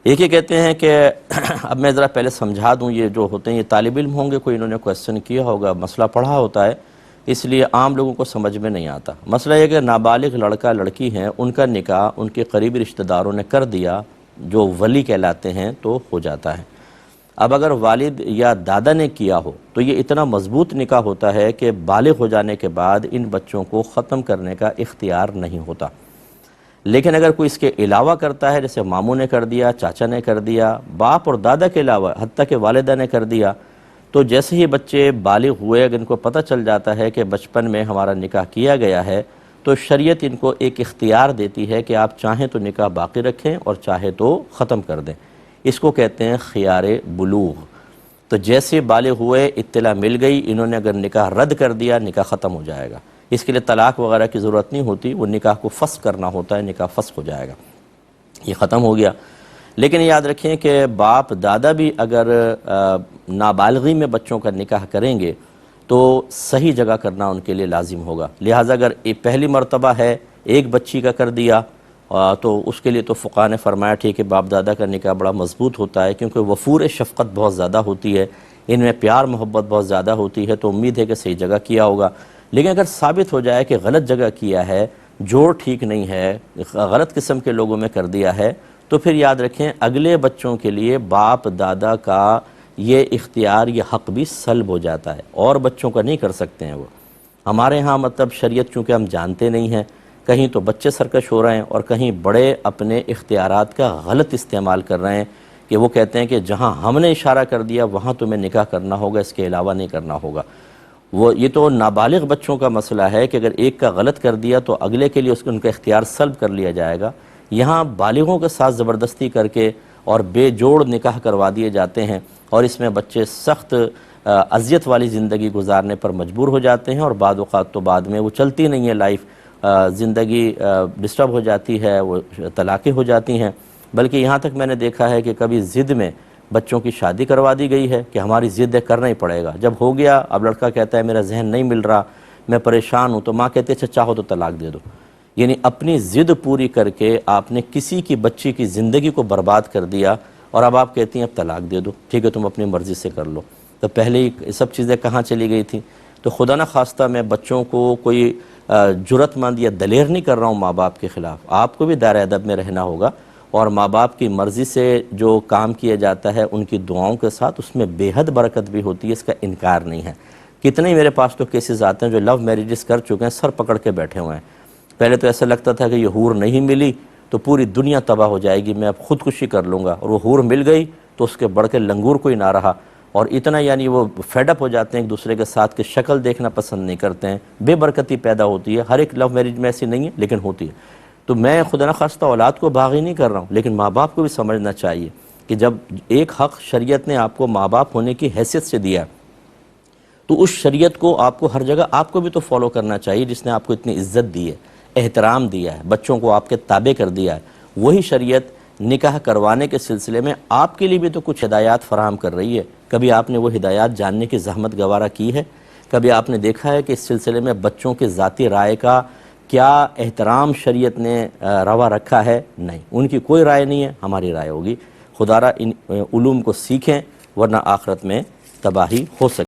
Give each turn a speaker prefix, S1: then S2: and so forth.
S1: ایک یہ کہتے ہیں کہ اب میں ذرا پہلے سمجھا دوں، یہ جو ہوتے ہیں یہ طالب علم ہوں گے، کوئی انہوں نے کویسچن کیا ہوگا، مسئلہ پڑھا ہوتا ہے، اس لیے عام لوگوں کو سمجھ میں نہیں آتا۔ مسئلہ یہ کہ نابالغ لڑکا لڑکی ہیں، ان کا نکاح ان کے قریبی رشتہ داروں نے کر دیا جو ولی کہلاتے ہیں تو ہو جاتا ہے۔ اب اگر والد یا دادا نے کیا ہو تو یہ اتنا مضبوط نکاح ہوتا ہے کہ بالغ ہو جانے کے بعد ان بچوں کو ختم کرنے کا اختیار نہیں ہوتا۔ لیکن اگر کوئی اس کے علاوہ کرتا ہے، جیسے ماموں نے کر دیا، چاچا نے کر دیا، باپ اور دادا کے علاوہ حتیٰ کہ والدہ نے کر دیا، تو جیسے ہی بچے بالغ ہوئے، اگر ان کو پتہ چل جاتا ہے کہ بچپن میں ہمارا نکاح کیا گیا ہے، تو شریعت ان کو ایک اختیار دیتی ہے کہ آپ چاہیں تو نکاح باقی رکھیں اور چاہے تو ختم کر دیں۔ اس کو کہتے ہیں خیار بلوغ۔ تو جیسے بالغ ہوئے، اطلاع مل گئی، انہوں نے اگر نکاح رد کر دیا، نکاح ختم ہو جائے گا۔ اس کے لیے طلاق وغیرہ کی ضرورت نہیں ہوتی، وہ نکاح کو فسخ کرنا ہوتا ہے، نکاح فسخ ہو جائے گا، یہ ختم ہو گیا۔ لیکن یاد رکھیں کہ باپ دادا بھی اگر نابالغی میں بچوں کا نکاح کریں گے تو صحیح جگہ کرنا ان کے لیے لازم ہوگا۔ لہٰذا اگر پہلی مرتبہ ہے ایک بچی کا کر دیا تو اس کے لیے تو فقہاء نے فرمایا ٹھیک ہے، باپ دادا کا نکاح بڑا مضبوط ہوتا ہے، کیونکہ وفور شفقت بہت زیادہ ہوتی ہے، ان میں پیار محبت بہت زیادہ ہوتی ہے، تو امید ہے کہ صحیح جگہ کیا ہوگا۔ لیکن اگر ثابت ہو جائے کہ غلط جگہ کیا ہے، جوڑ ٹھیک نہیں ہے، غلط قسم کے لوگوں میں کر دیا ہے، تو پھر یاد رکھیں اگلے بچوں کے لیے باپ دادا کا یہ اختیار، یہ حق بھی سلب ہو جاتا ہے، اور بچوں کا نہیں کر سکتے ہیں وہ۔ ہمارے ہاں مطلب شریعت چونکہ ہم جانتے نہیں ہیں، کہیں تو بچے سرکش ہو رہے ہیں اور کہیں بڑے اپنے اختیارات کا غلط استعمال کر رہے ہیں کہ وہ کہتے ہیں کہ جہاں ہم نے اشارہ کر دیا وہاں تمہیں نکاح کرنا ہوگا، اس کے علاوہ نہیں کرنا ہوگا۔ یہ تو نابالغ بچوں کا مسئلہ ہے کہ اگر ایک کا غلط کر دیا تو اگلے کے لیے ان کا اختیار سلب کر لیا جائے گا۔ یہاں بالغوں کے ساتھ زبردستی کر کے اور بے جوڑ نکاح کروا دیے جاتے ہیں، اور اس میں بچے سخت اذیت والی زندگی گزارنے پر مجبور ہو جاتے ہیں، اور بعض اوقات تو بعد میں وہ چلتی نہیں ہے لائف، زندگی ڈسٹرب ہو جاتی ہے، وہ طلاقیں ہو جاتی ہیں۔ بلکہ یہاں تک میں نے دیکھا ہے کہ کبھی ضد میں بچوں کی شادی کروا دی گئی ہے کہ ہماری ضد ہے، کرنا ہی پڑے گا۔ جب ہو گیا، اب لڑکا کہتا ہے میرا ذہن نہیں مل رہا، میں پریشان ہوں، تو ماں کہتی ہے اچھا چاہو تو طلاق دے دو۔ یعنی اپنی ضد پوری کر کے آپ نے کسی کی بچی کی زندگی کو برباد کر دیا، اور اب آپ کہتی ہیں اب طلاق دے دو، ٹھیک ہے تم اپنی مرضی سے کر لو۔ تو پہلے ہی سب چیزیں کہاں چلی گئی تھیں؟ تو خدا نہ خواستہ میں بچوں کو کوئی جرأت مند یا دلیر نہیں کر رہا ہوں ماں باپ کے خلاف، آپ کو بھی دائرہ ادب میں رہنا ہوگا، اور ماں باپ کی مرضی سے جو کام کیا جاتا ہے ان کی دعاؤں کے ساتھ اس میں بے حد برکت بھی ہوتی ہے، اس کا انکار نہیں ہے۔ کتنے ہی میرے پاس تو کیسز آتے ہیں جو لو میریجز کر چکے ہیں، سر پکڑ کے بیٹھے ہوئے ہیں۔ پہلے تو ایسا لگتا تھا کہ یہ حور نہیں ملی تو پوری دنیا تباہ ہو جائے گی، میں اب خودکشی کر لوں گا، اور وہ حور مل گئی تو اس کے بڑھ کے لنگور کوئی نہ رہا، اور اتنا یعنی وہ فیڈ اپ ہو جاتے ہیں ایک دوسرے کے ساتھ کہ شکل دیکھنا پسند نہیں کرتے ہیں، بے برکتی پیدا ہوتی ہے۔ ہر ایک لو میرج میں ایسی نہیں ہے لیکن ہوتی ہے۔ تو میں خدا نخواستہ اولاد کو باغی نہیں کر رہا ہوں، لیکن ماں باپ کو بھی سمجھنا چاہیے کہ جب ایک حق شریعت نے آپ کو ماں باپ ہونے کی حیثیت سے دیا تو اس شریعت کو آپ کو ہر جگہ آپ کو بھی تو فالو کرنا چاہیے، جس نے آپ کو اتنی عزت دی ہے، احترام دیا ہے، بچوں کو آپ کے تابع کر دیا ہے۔ وہی شریعت نکاح کروانے کے سلسلے میں آپ کے لیے بھی تو کچھ ہدایات فراہم کر رہی ہے۔ کبھی آپ نے وہ ہدایات جاننے کی زحمت گوارہ کی ہے؟ کبھی آپ نے دیکھا ہے کہ اس سلسلے میں بچوں کے ذاتی رائے کا کیا احترام شریعت نے روا رکھا ہے؟ نہیں، ان کی کوئی رائے نہیں ہے، ہماری رائے ہوگی۔ خدا را ان علوم کو سیکھیں ورنہ آخرت میں تباہی ہو سکتی ہے۔